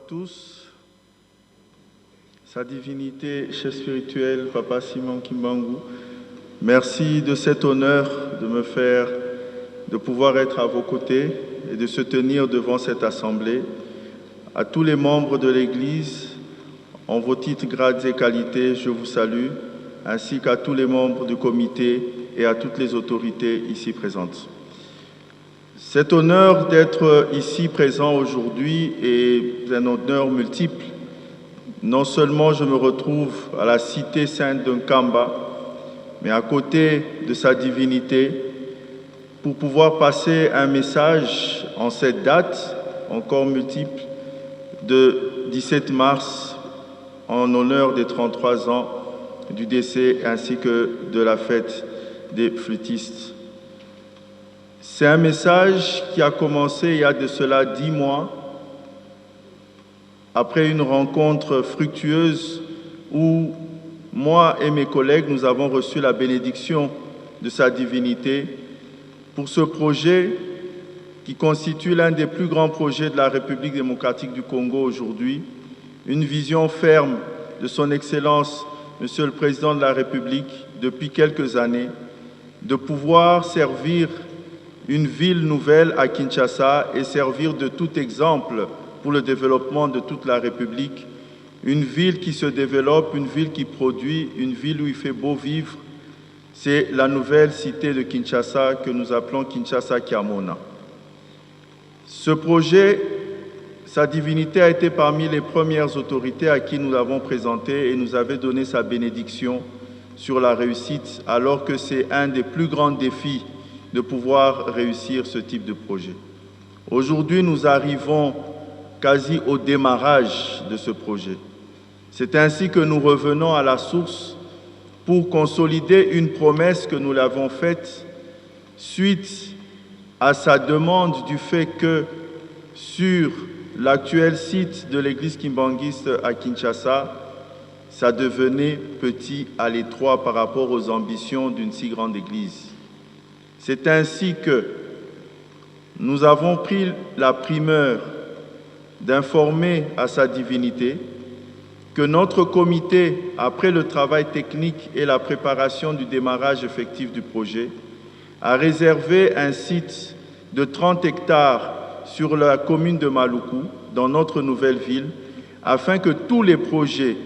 tous. Sa divinité, chef spirituel, Papa Simon Kimbangu, merci de cet honneur de pouvoir être à vos côtés et de se tenir devant cette assemblée. À tous les membres de l'Église, en vos titres, grades et qualités, je vous salue, ainsi qu'à tous les membres du comité et à toutes les autorités ici présentes. Cet honneur d'être ici présent aujourd'hui est un honneur multiple. Non seulement je me retrouve à la cité sainte de Nkamba, mais à côté de sa divinité, pour pouvoir passer un message en cette date, encore multiple, de 17 mars, en honneur des 33 ans du décès ainsi que de la fête des flûtistes. C'est un message qui a commencé il y a de cela 10 mois, après une rencontre fructueuse où moi et mes collègues, nous avons reçu la bénédiction de sa divinité pour ce projet qui constitue l'un des plus grands projets de la République démocratique du Congo aujourd'hui, une vision ferme de son Excellence, Monsieur le Président de la République, depuis quelques années, de pouvoir servir une ville nouvelle à Kinshasa et servir de tout exemple pour le développement de toute la République, une ville qui se développe, une ville qui produit, une ville où il fait beau vivre. C'est la nouvelle cité de Kinshasa que nous appelons Kinshasa Kiamona. Ce projet, sa divinité a été parmi les premières autorités à qui nous l'avons présenté et nous avait donné sa bénédiction sur la réussite, alors que c'est un des plus grands défis de pouvoir réussir ce type de projet. Aujourd'hui, nous arrivons quasi au démarrage de ce projet. C'est ainsi que nous revenons à la source pour consolider une promesse que nous l'avons faite suite à sa demande du fait que sur l'actuel site de l'église kimbanguiste à Kinshasa, ça devenait petit à l'étroit par rapport aux ambitions d'une si grande église. C'est ainsi que nous avons pris la primeur d'informer à sa divinité que notre comité, après le travail technique et la préparation du démarrage effectif du projet, a réservé un site de 30 hectares sur la commune de Maluku, dans notre nouvelle ville, afin que tous les projets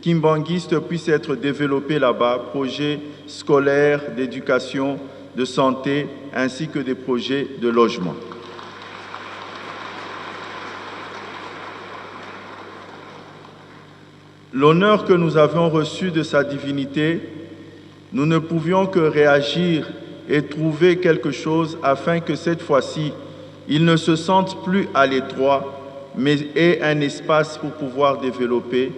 kimbanguistes puissent être développés là-bas, projets scolaires, d'éducation, de santé, ainsi que des projets de logement. L'honneur que nous avions reçu de sa divinité, nous ne pouvions que réagir et trouver quelque chose afin que cette fois-ci, il ne se sente plus à l'étroit, mais ait un espace pour pouvoir développer,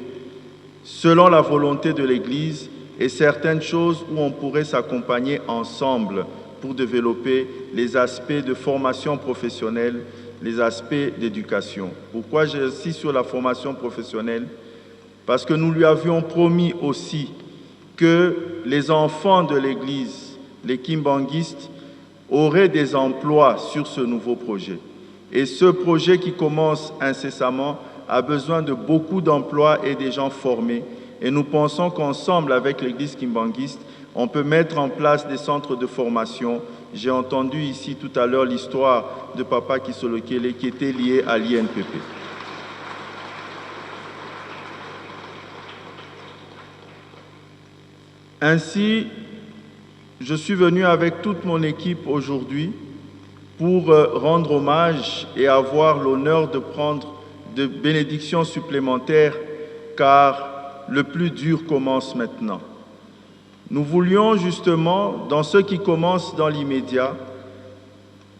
selon la volonté de l'Église, et certaines choses où on pourrait s'accompagner ensemble pour développer les aspects de formation professionnelle, les aspects d'éducation. Pourquoi j'insiste sur la formation professionnelle? Parce que nous lui avions promis aussi que les enfants de l'Église, les kimbanguistes, auraient des emplois sur ce nouveau projet. Et ce projet qui commence incessamment a besoin de beaucoup d'emplois et des gens formés. Et nous pensons qu'ensemble, avec l'Église kimbanguiste, on peut mettre en place des centres de formation. J'ai entendu ici tout à l'heure l'histoire de Papa Kisolokele qui était lié à l'INPP. Ainsi, je suis venu avec toute mon équipe aujourd'hui pour rendre hommage et avoir l'honneur de prendre de bénédictions supplémentaires, car le plus dur commence maintenant. Nous voulions justement, dans ce qui commence dans l'immédiat,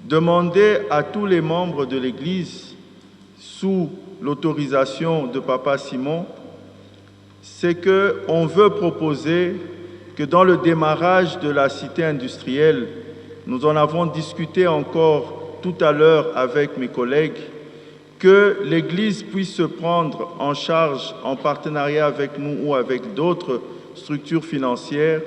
demander à tous les membres de l'Église, sous l'autorisation de Papa Simon, c'est qu'on veut proposer que dans le démarrage de la cité industrielle, nous en avons discuté encore tout à l'heure avec mes collègues, que l'Église puisse se prendre en charge en partenariat avec nous ou avec d'autres structures financières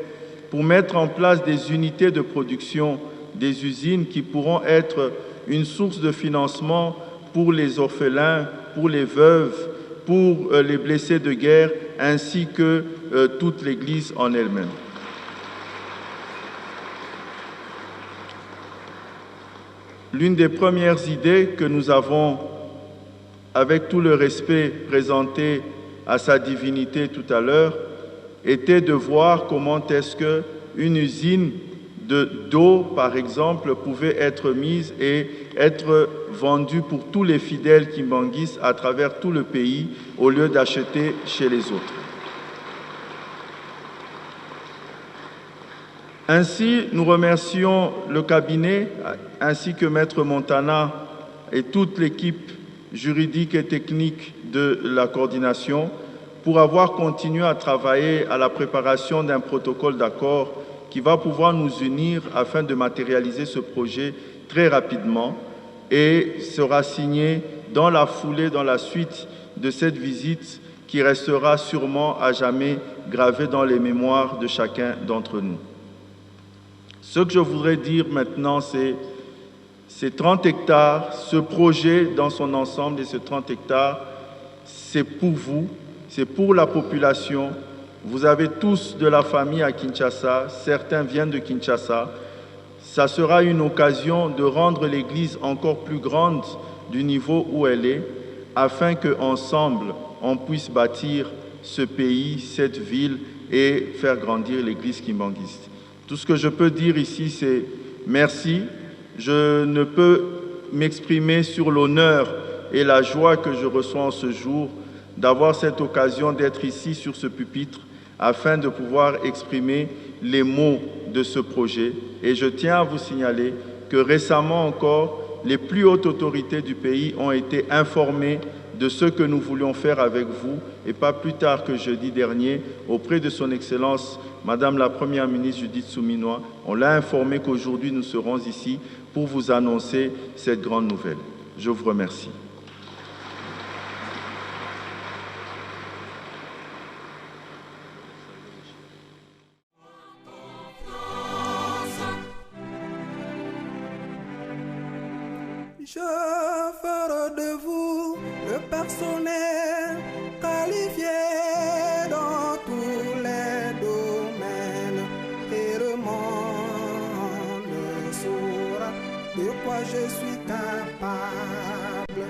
pour mettre en place des unités de production, des usines qui pourront être une source de financement pour les orphelins, pour les veuves, pour les blessés de guerre, ainsi que toute l'Église en elle-même. L'une des premières idées que nous avons, avec tout le respect présenté à sa divinité tout à l'heure, était de voir comment est-ce qu'une usine d'eau, par exemple, pouvait être mise et être vendue pour tous les fidèles kimbanguistes à travers tout le pays, au lieu d'acheter chez les autres. Ainsi, nous remercions le cabinet, ainsi que Maître Montana et toute l'équipe juridique et technique de la coordination pour avoir continué à travailler à la préparation d'un protocole d'accord qui va pouvoir nous unir afin de matérialiser ce projet très rapidement et sera signé dans la foulée, dans la suite de cette visite qui restera sûrement à jamais gravée dans les mémoires de chacun d'entre nous. Ce que je voudrais dire maintenant, c'est ces 30 hectares, ce projet dans son ensemble et ces 30 hectares, c'est pour vous, c'est pour la population. Vous avez tous de la famille à Kinshasa, certains viennent de Kinshasa. Ça sera une occasion de rendre l'Église encore plus grande du niveau où elle est, afin qu'ensemble, on puisse bâtir ce pays, cette ville et faire grandir l'Église kimbanguiste. Tout ce que je peux dire ici, c'est merci. Je ne peux m'exprimer sur l'honneur et la joie que je reçois en ce jour d'avoir cette occasion d'être ici sur ce pupitre afin de pouvoir exprimer les mots de ce projet. Et je tiens à vous signaler que récemment encore, les plus hautes autorités du pays ont été informées de ce que nous voulions faire avec vous, et pas plus tard que jeudi dernier, auprès de son Excellence, Madame la Première ministre Judith Souminois, on l'a informé qu'aujourd'hui nous serons ici pour vous annoncer cette grande nouvelle. Je vous remercie. Je ferai de vous le personnel qualifié dans tous les domaines et le monde saura de quoi je suis capable.